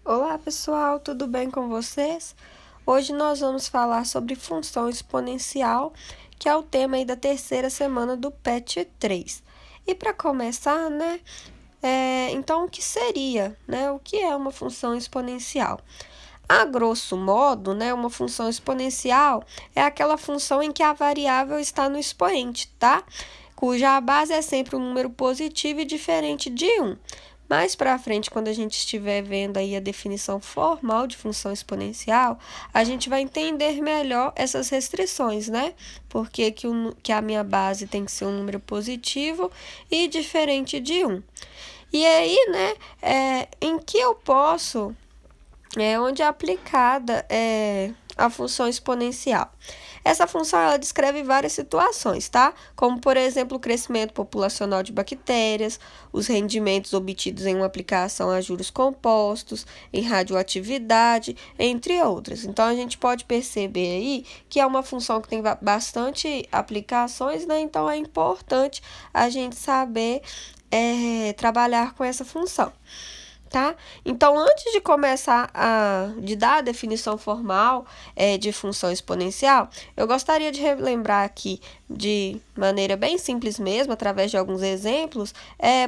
Olá pessoal, tudo bem com vocês? Hoje nós vamos falar sobre função exponencial, que é o tema aí da terceira semana do PET 3. E para começar, então o que seria, O que é uma função exponencial? A grosso modo, uma função exponencial é aquela função em que a variável está no expoente, tá? Cuja base é sempre um número positivo e diferente de 1. Mais para frente, quando a gente estiver vendo aí a definição formal de função exponencial, a gente vai entender melhor essas restrições, né? Porque que a minha base tem que ser um número positivo e diferente de 1. E aí, em que eu posso onde é aplicada a função exponencial. Essa função ela descreve várias situações, tá? Como, por exemplo, o crescimento populacional de bactérias, os rendimentos obtidos em uma aplicação a juros compostos, em radioatividade, entre outras. Então, a gente pode perceber aí que é uma função que tem bastante aplicações, né? Então, é importante a gente saber trabalhar com essa função. Tá? Então, antes de começar de dar a definição formal de função exponencial, eu gostaria de relembrar aqui, de maneira bem simples mesmo, através de alguns exemplos,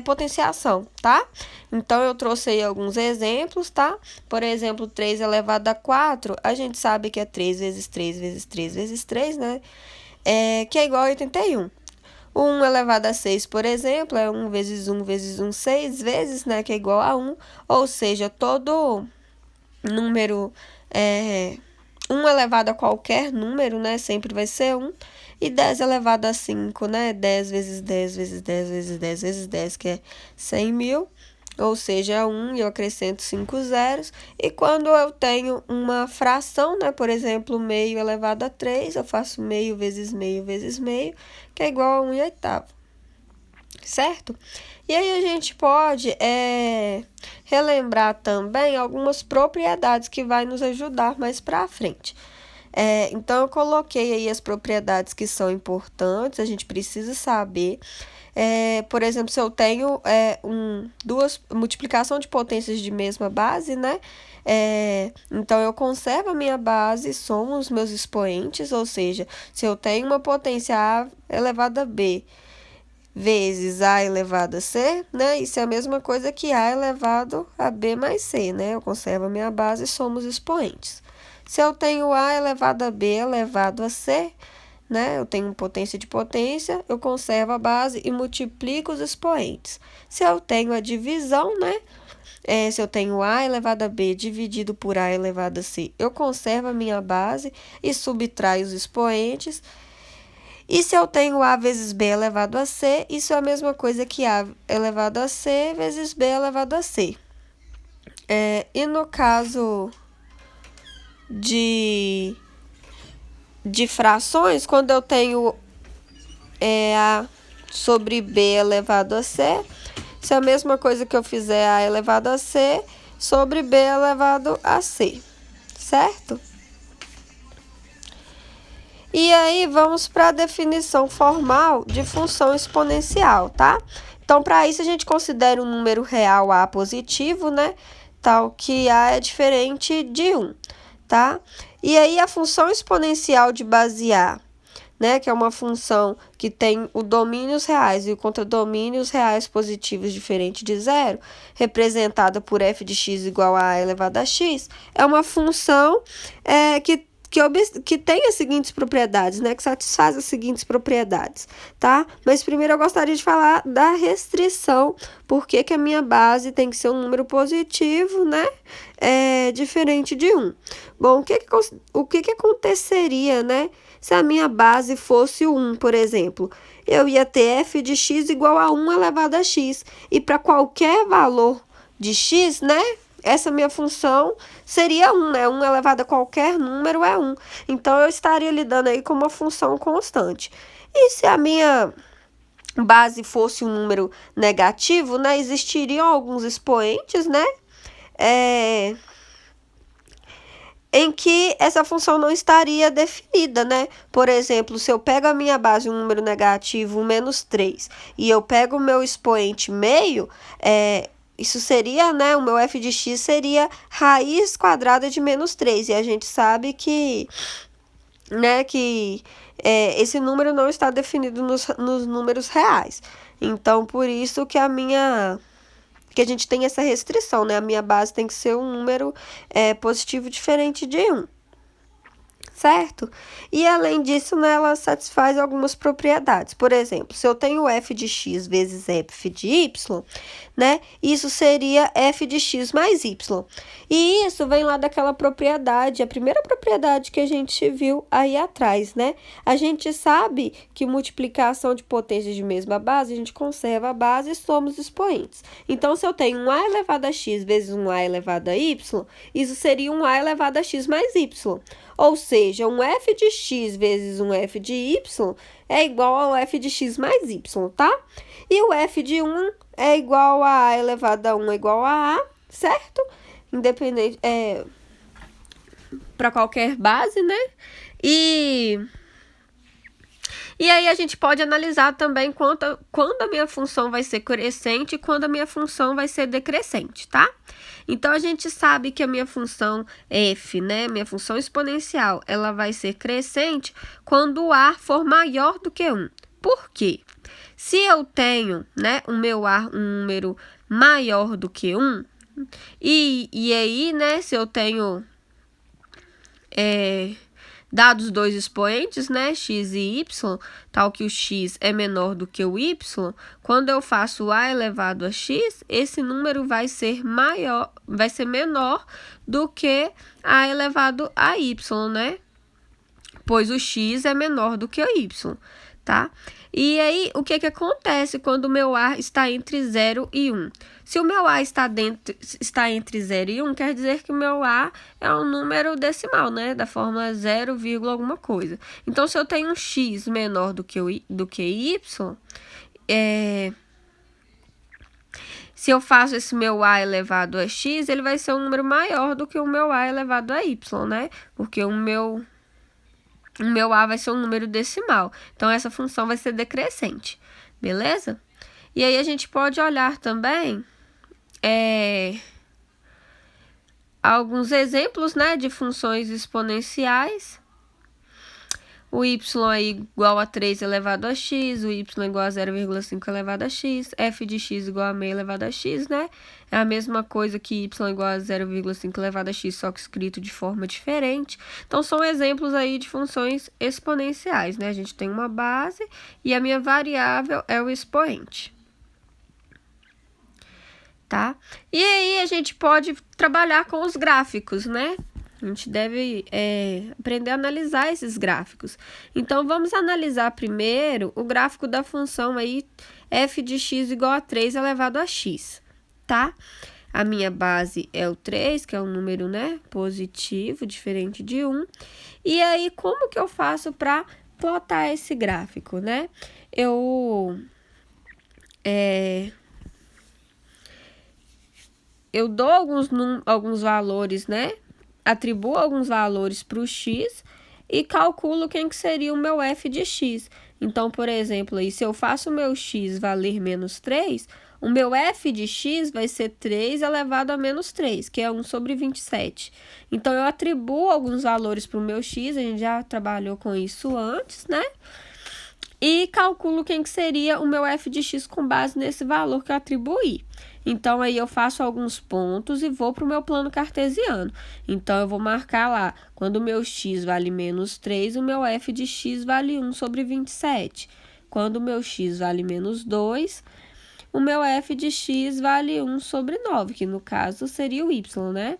potenciação, tá? Então, eu trouxe aí alguns exemplos, tá? Por exemplo, 3 elevado a 4, a gente sabe que é 3 vezes 3 vezes 3 vezes 3, né? Que é igual a 81. 1 elevado a 6, por exemplo, é 1 vezes 1 vezes 1, 6 vezes, né, que é igual a 1. Ou seja, todo número, 1 elevado a qualquer número, né, sempre vai ser 1. E 10 elevado a 5, né, 10 vezes 10 vezes 10 vezes 10 vezes 10, que é 100 mil. Ou seja, 1 e eu acrescento 5 zeros. E quando eu tenho uma fração, né, por exemplo, meio elevado a 3, eu faço meio vezes meio vezes meio, que é igual a 1 oitavo, certo? E aí a gente pode relembrar também algumas propriedades que vai nos ajudar mais para frente. Então, eu coloquei aí as propriedades que são importantes, a gente precisa saber. Por exemplo, se eu tenho duas multiplicação de potências de mesma base, né? Então, eu conservo a minha base, somo os meus expoentes, ou seja, se eu tenho uma potência A elevado a B vezes A elevado a C, né? Isso é a mesma coisa que A elevado a B mais C, né? Eu conservo a minha base e somo os expoentes. Se eu tenho A elevado a B elevado a C, né? Eu tenho potência de potência, eu conservo a base e multiplico os expoentes. Se eu tenho a divisão, né? Se eu tenho A elevado a B dividido por A elevado a C, eu conservo a minha base e subtraio os expoentes. E se eu tenho A vezes B elevado a C, isso é a mesma coisa que A elevado a C vezes B elevado a C. E no caso de frações, quando eu tenho A sobre B elevado a C, isso é a mesma coisa que eu fizer A elevado a C sobre B elevado a C, certo? E aí, vamos para a definição formal de função exponencial, tá? Então, para isso, a gente considera um número real A positivo, né? Tal que A é diferente de 1, tá? E aí, a função exponencial de base A, né? Que é uma função que tem o domínios reais e o contradomínios reais positivos diferente de zero, representada por f de x igual a elevado a x, é uma função que tem as seguintes propriedades, né? Que satisfaz as seguintes propriedades, tá? Mas primeiro eu gostaria de falar da restrição, porque que a minha base tem que ser um número positivo, né? Diferente de 1. Bom, o que aconteceria, né? Se a minha base fosse 1, por exemplo, eu ia ter f de x igual a 1 elevado a x. E para qualquer valor de x, né? Essa minha função seria 1, né? 1 elevado a qualquer número é 1. Então, eu estaria lidando aí com uma função constante. E se a minha base fosse um número negativo, né? Existiriam alguns expoentes, né? Em que essa função não estaria definida, né? Por exemplo, se eu pego a minha base, um número negativo, menos 3, e eu pego o meu expoente meio, isso seria, né, o meu f de x seria raiz quadrada de menos 3. E a gente sabe que, né, que esse número não está definido nos números reais. Então, por isso que que a gente tem essa restrição, né? A minha base tem que ser um número positivo diferente de 1. Certo? E além disso, né, ela satisfaz algumas propriedades. Por exemplo, se eu tenho f de x vezes f de y, né, isso seria f de x mais y. E isso vem lá daquela propriedade, a primeira propriedade que a gente viu aí atrás, né? A gente sabe que multiplicação de potências de mesma base, a gente conserva a base e somos expoentes. Então, se eu tenho um a elevado a x vezes um a elevado a y, isso seria um a elevado a x mais y. Ou seja, um f de x vezes um f de y é igual ao f de x mais y, tá? E o f de 1 é igual a elevado a 1 é igual a A, certo? Independente, para qualquer base, né? E aí a gente pode analisar também quando a minha função vai ser crescente e quando a minha função vai ser decrescente, tá? Então, a gente sabe que a minha função f, né, minha função exponencial, ela vai ser crescente quando o a for maior do que 1. Por quê? Se eu tenho, né, o meu a um número maior do que 1, e aí, né, se eu tenho dados dois expoentes, né, x e y, tal que o x é menor do que o y, quando eu faço a elevado a x, esse número vai ser menor do que a elevado a y, né? Pois o x é menor do que o y, tá? E aí, o que acontece quando o meu a está entre 0 e 1? Se o meu a está entre 0 e 1, quer dizer que o meu a é um número decimal, né? Da forma 0, alguma coisa. Então, se eu tenho um x menor do que y, se eu faço esse meu a elevado a x, ele vai ser um número maior do que o meu a elevado a y, né? Porque o meu a vai ser um número decimal. Então, essa função vai ser decrescente, beleza? E aí, a gente pode olhar também alguns exemplos, né, de funções exponenciais. O y é igual a 3 elevado a x, o y é igual a 0,5 elevado a x, f de x igual a meio elevado a x, né? É a mesma coisa que y é igual a 0,5 elevado a x, só que escrito de forma diferente. Então, são exemplos aí de funções exponenciais, né? A gente tem uma base e a minha variável é o expoente. Tá? E aí, a gente pode trabalhar com os gráficos, né? A gente deve aprender a analisar esses gráficos. Então, vamos analisar primeiro o gráfico da função aí f de x igual a 3 elevado a x, tá? A minha base é o 3, que é um número, né, positivo, diferente de 1. E aí, como que eu faço para plotar esse gráfico, né? Eu dou alguns valores, né? Atribuo alguns valores para o x e calculo quem que seria o meu f de x. Então, por exemplo, aí, se eu faço o meu x valer menos 3, o meu f de x vai ser 3 elevado a menos 3, que é 1 sobre 27. Então, eu atribuo alguns valores para o meu x, a gente já trabalhou com isso antes, né? E calculo quem que seria o meu f de x com base nesse valor que eu atribuí. Então, aí eu faço alguns pontos e vou para o meu plano cartesiano. Então, eu vou marcar lá, quando o meu x vale menos 3, o meu f de x vale 1 sobre 27. Quando o meu x vale menos 2, o meu f de x vale 1 sobre 9, que no caso seria o y, né?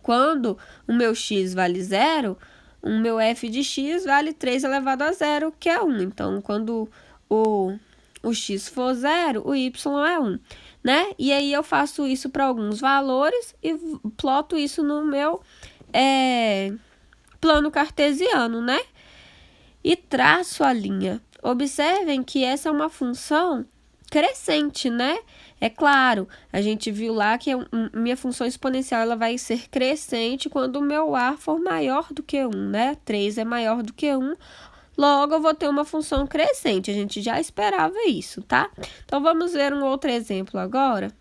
Quando o meu x vale 0, o meu f de x vale 3 elevado a 0, que é 1. Então, quando o x for 0, o y é 1, né? E aí, eu faço isso para alguns valores e ploto isso no meu plano cartesiano, né? E traço a linha. Observem que essa é uma função crescente, né? É claro, a gente viu lá que minha função exponencial ela vai ser crescente quando o meu a for maior do que 1, né? 3 é maior do que 1, logo eu vou ter uma função crescente. A gente já esperava isso, tá? Então, vamos ver um outro exemplo agora.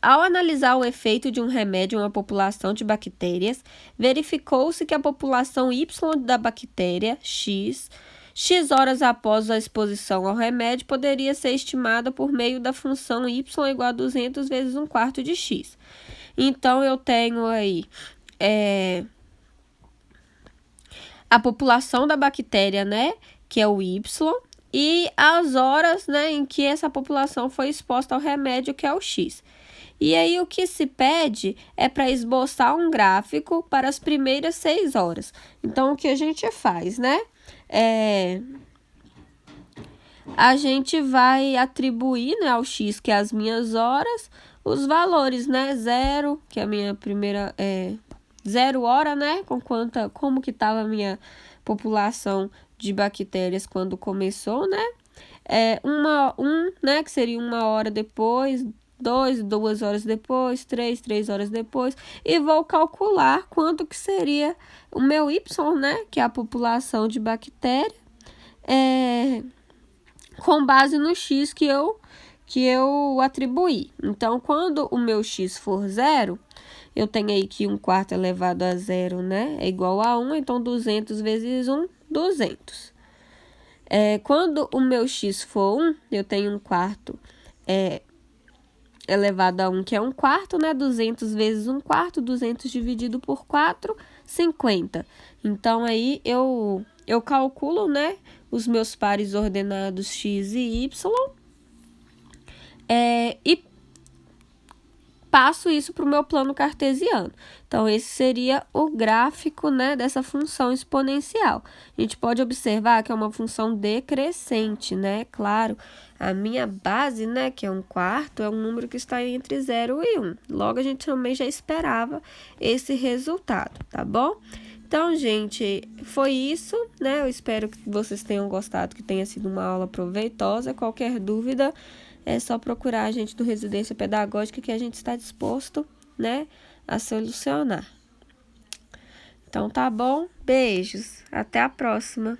Ao analisar o efeito de um remédio em uma população de bactérias, verificou-se que a população Y da bactéria X horas após a exposição ao remédio poderia ser estimada por meio da função y igual a 200 vezes 1/4 de x. Então, eu tenho aí a população da bactéria, né, que é o y, e as horas, né, em que essa população foi exposta ao remédio, que é o x. E aí, o que se pede é para esboçar um gráfico para as primeiras 6 horas. Então, o que a gente faz, né? A gente vai atribuir, né, ao x, que é as minhas horas, os valores, né? 0, que é a minha primeira... 0 hora, né? Como que estava a minha população de bactérias quando começou, né? 1, né? Que seria 1 hora depois, 2 horas depois, 3 horas depois. E vou calcular quanto que seria o meu y, né? Que é a população de bactéria, com base no x que eu atribuí. Então, quando o meu x for 0, eu tenho aí que 1/4 elevado a 0, né? É igual a 1, então 200 vezes 1, 200. Quando o meu x for 1, eu tenho 1/4 elevado a 1, que é 1/4, né? 200 vezes 1/4, 200 dividido por 4, 50. Então, aí eu calculo, né, os meus pares ordenados x e y, e passo isso para o meu plano cartesiano. Então, esse seria o gráfico, né, dessa função exponencial. A gente pode observar que é uma função decrescente, né? Claro, a minha base, né, que é 1/4, é um número que está entre 0 e 1. Logo, a gente também já esperava esse resultado, tá bom? Então, gente, foi isso, né? Eu espero que vocês tenham gostado, que tenha sido uma aula proveitosa. Qualquer dúvida, é só procurar a gente do Residência Pedagógica, que a gente está disposto, né, a solucionar. Então, tá bom? Beijos. Até a próxima.